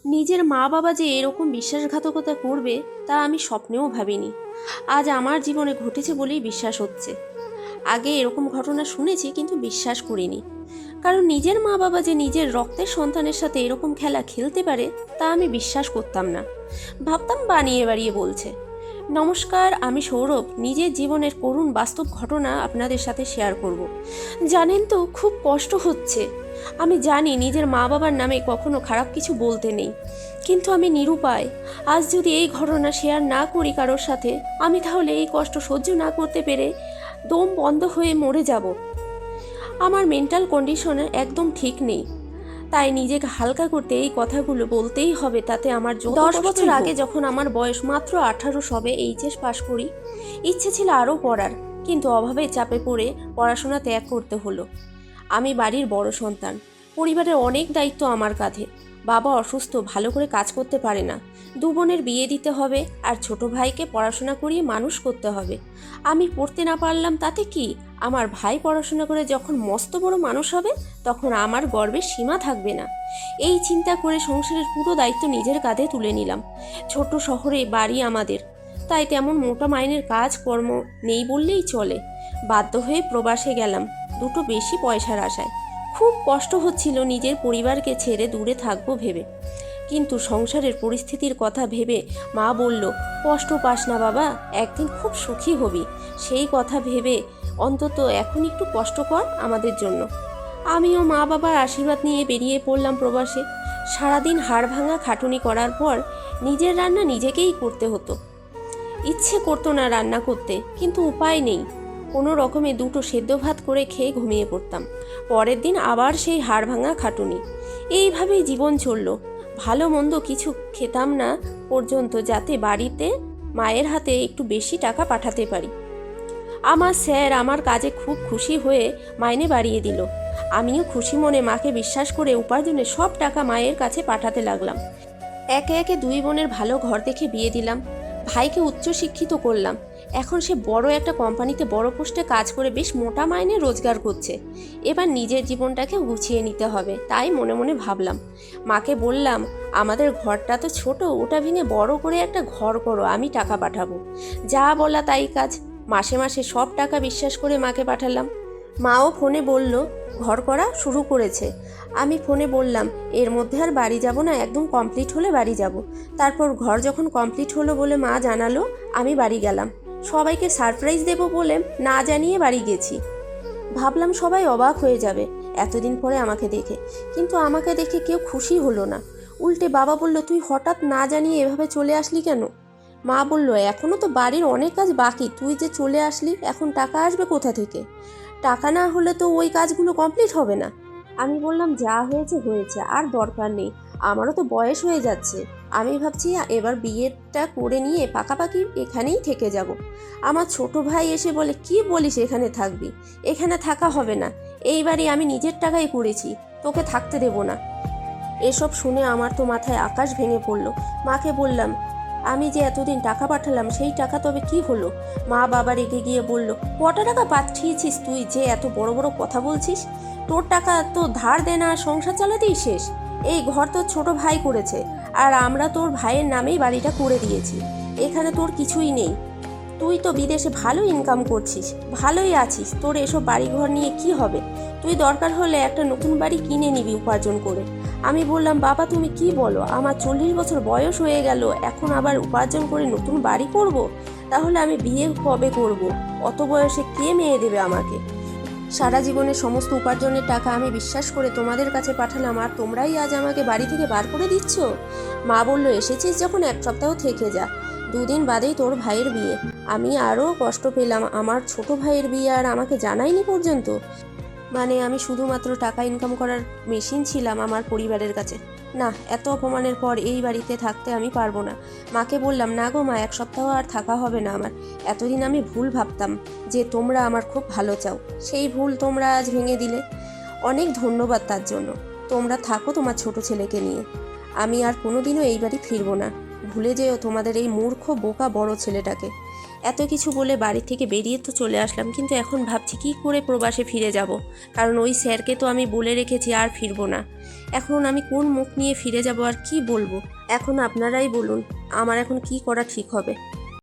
নিজের মা বাবা যে এরকম বিশ্বাসঘাতকতা করবে তা আমি স্বপ্নেও ভাবিনি। আজ আমার জীবনে ঘটেছে বলেই বিশ্বাস হচ্ছে। আগে এরকম ঘটনা শুনেছি কিন্তু বিশ্বাস করিনি। কারণ নিজের মা বাবা যে নিজের রক্তের সন্তানের সাথে এরকম খেলা খেলতে পারে তা আমি বিশ্বাস করতাম না। ভাবতাম বানিয়ে বাড়িয়ে বলছে। নমস্কার, আমি সৌরভ। নিজের জীবনের করুণ বাস্তব ঘটনা আপনাদের সাথে শেয়ার করব। জানেন তো, খুব কষ্ট হচ্ছে। আমি জানি নিজের মা বাবার নামে কখনো খারাপ কিছু বলতে নেই, কিন্তু আমি নিরুপায়। আজ যদি এই ঘটনা শেয়ার না করি কারোর সাথে, আমি তাহলে এই কষ্ট সহ্য না করতে পেরে দম বন্ধ হয়ে মরে যাব। আমার মেন্টাল কন্ডিশন একদম ঠিক নেই, তাই নিজেকে হালকা করতে এই কথাগুলো বলতেই হবে। তাতে আমার 10 বছর আগে যখন আমার বয়স মাত্র 18 সবে এইচএস পাশ করি, ইচ্ছে ছিল আরও পড়ার, কিন্তু অভাবে চাপে পড়ে পড়াশোনা ত্যাগ করতে হলো। আমি বাড়ির বড় সন্তান, পরিবারের অনেক দায়িত্ব আমার কাঁধে। বাবা অসুস্থ, ভালো করে কাজ করতে পারে না। 2 বোনের বিয়ে দিতে হবে আর ছোট ভাইকে পড়াশোনা করিয়ে মানুষ করতে হবে। আমি পড়তে না পারলাম তাতে কি, আমার ভাই পড়াশোনা করে যখন মস্ত বড় মানুষ হবে তখন আমার গর্বের সীমা থাকবে না। এই চিন্তা করে সংসারের পুরো দায়িত্ব নিজের কাঁধে তুলে নিলাম। ছোট শহরে বাড়ি আমাদের, তাই তেমন মোটা মাইনের কাজকর্ম নেই বললেই চলে। বাধ্য হয়ে প্রবাসে গেলাম দুটো বেশি পয়সার আশায়। খুব কষ্ট হচ্ছিল নিজের পরিবারকে ছেড়ে দূরে থাকবো ভেবে, কিন্তু সংসারের পরিস্থিতির কথা ভেবে মা বলল, কষ্ট পাস না বাবা, একদিন খুব সুখী হবি। সেই কথা ভেবে অন্তত এখন একটু কষ্ট কর আমাদের জন্য। আমিও মা বাবার আশীর্বাদ নিয়ে বেরিয়ে পড়লাম প্রবাসে। সারাদিন হাড় ভাঙা খাটুনি করার পর নিজের রান্না নিজেকেই করতে হতো। ইচ্ছে করতো না রান্না করতে, কিন্তু উপায় নেই। কোনো রকমে দুটো সেদ্ধ ভাত করে খেয়ে ঘুমিয়ে পড়তাম। পরের দিন আবার সেই হাড় ভাঙা খাটুনি। এইভাবেই জীবন চলল। ভালো মন্দ কিছু খেতাম না পর্যন্ত, যাতে বাড়িতে মায়ের হাতে একটু বেশি টাকা পাঠাতে পারি। আমার স্যার আমার কাজে খুব খুশি হয়ে মাইনে বাড়িয়ে দিল। আমিও খুশি মনে মাকে বিশ্বাস করে উপার্জনের সব টাকা মায়ের কাছে পাঠাতে লাগলাম। একে একে 2 বোনের ভালো ঘর দেখে বিয়ে দিলাম। ভাইকে উচ্চশিক্ষিত করলাম। এখন সে বড় একটা কোম্পানিতে বড় পোস্টে কাজ করে বেশ মোটা মাইনে রোজগার করছে। এবার নিজের জীবনটাকে গুছিয়ে নিতে হবে, তাই মনে মনে ভাবলাম। মাকে বললাম, আমাদের ঘরটা তো ছোট, ওটা ভেঙে বড় করে একটা ঘর করো, আমি টাকা পাঠাবো। যা বলা তাই কাজ। মাসে মাসে সব টাকা বিশ্বাস করে মাকে পাঠালাম। মাও ফোনে বলল ঘর করা শুরু করেছে। আমি ফোনে বললাম, এর মধ্যে আর বাড়ি যাব না, একদম কমপ্লিট হলে বাড়ি যাব। তারপর ঘর যখন কমপ্লিট হলো বলে মা জানালো, আমি বাড়ি গেলাম। সবাইকে সারপ্রাইজ দেব বলে না জানিয়ে বাড়ি গেছি। ভাবলাম সবাই অবাক হয়ে যাবে এতদিন পরে আমাকে দেখে, কিন্তু আমাকে দেখে কেউ খুশি হলো না। উল্টে বাবা বলল, তুই হঠাৎ না জানিয়ে এভাবে চলে আসলি কেন? মা বলল, এখনও তো বাড়ির অনেক কাজ বাকি, তুই যে চলে আসলি, এখন টাকা আসবে কোথা থেকে? টাকা না হলে তো ওই কাজগুলো কমপ্লিট হবে না। আমি বললাম, যা হয়েছে হয়েছে, আর দরকার নেই, আমারও তো বয়স হয়ে যাচ্ছে। আমি ভাবছি এবার বিয়েটা করে নিয়ে পাকাপাকি এখানেই থেকে যাব। আমার ছোট ভাই এসে বলে, কি বলিস এখানে থাকবি? এখানে থাকা হবে না, এই বাড়ি আমি নিজের টাকায় করেছি, তোকে থাকতে দেব না। এসব শুনে আমার তো মাথায় আকাশ ভেঙে পড়ল। মাকে বললাম, আমি যে এতদিন টাকা পাঠালাম সেই টাকা তবে কি হলো? মা বাবা রেগে গিয়ে বলল, কটা টাকা পাঠিয়েছিস তুই যে এত বড় বড় কথা বলছিস? তোর টাকা তো ধার দেনা আর সংসার চালাতেই শেষ। এই ঘর তোর ছোট ভাই করেছে, আর আমরা তোর ভাইয়ের নামেই বাড়িটা করে দিয়েছি। এখানে তোর কিছুই নেই। তুই তো বিদেশে ভালো ইনকাম করছিস, ভালোই আছিস, তোর এসব বাড়িঘর নিয়ে কি হবে? তুই দরকার হলে একটা নতুন বাড়ি কিনে নিবি উপার্জন করে। আমি বললাম, বাবা তুমি কি বলো? আমার 40 বছর বয়স হয়ে গেল, এখন আবার উপার্জন করে নতুন বাড়ি করব? তাহলে আমি বিয়ে কবে করব? অত বয়সে কে মেয়ে দেবে আমাকে? সারা জীবনের সমস্ত উপার্জনের টাকা আমি বিশ্বাস করে তোমাদের কাছে পাঠালাম, আর তোমরাই আজ আমাকে বাড়ি থেকে বার করে দিচ্ছ? মা বলল, এসেছিস যখন 1 সপ্তাহ থেকে যা, 2 দিন বাদেই তোর ভাইয়ের বিয়ে। আমি আরও কষ্ট পেলাম, আমার ছোট ভাইয়ের বিয়ে আর আমাকে জানাইনি পর্যন্ত। মানে আমি শুধুমাত্র টাকা ইনকাম করার মেশিন ছিলাম আমার পরিবারের কাছে। না, এত অপমানের পর এই বাড়িতে থাকতে আমি পারবো না। মাকে বললাম, না গো মা, 1 সপ্তাহ আর থাকা হবে না আমার। এতদিন আমি ভুল ভাবতাম যে তোমরা আমার খুব ভালো চাও, সেই ভুল তোমরা আজ ভেঙে দিলে। অনেক ধন্যবাদ তার জন্য। তোমরা থাকো তোমার ছোট ছেলেকে নিয়ে। আমি আর কোনোদিনও এই বাড়ি ফিরবো না। ভুলে যেও তোমাদের এই মূর্খ বোকা বড় ছেলেটাকে। এত কিছু বলে বাড়ি থেকে বেরিয়ে তো চলে আসলাম, কিন্তু এখন ভাবছি কি করে প্রবাসে ফিরে যাব, কারণ ওই স্যারকে তো আমি বলে রেখেছি আর ফিরবো না। এখন আমি কোন মুখ নিয়ে ফিরে যাব আর কি বলবো? এখন আপনারাই বলুন আমার এখন কি করা ঠিক হবে।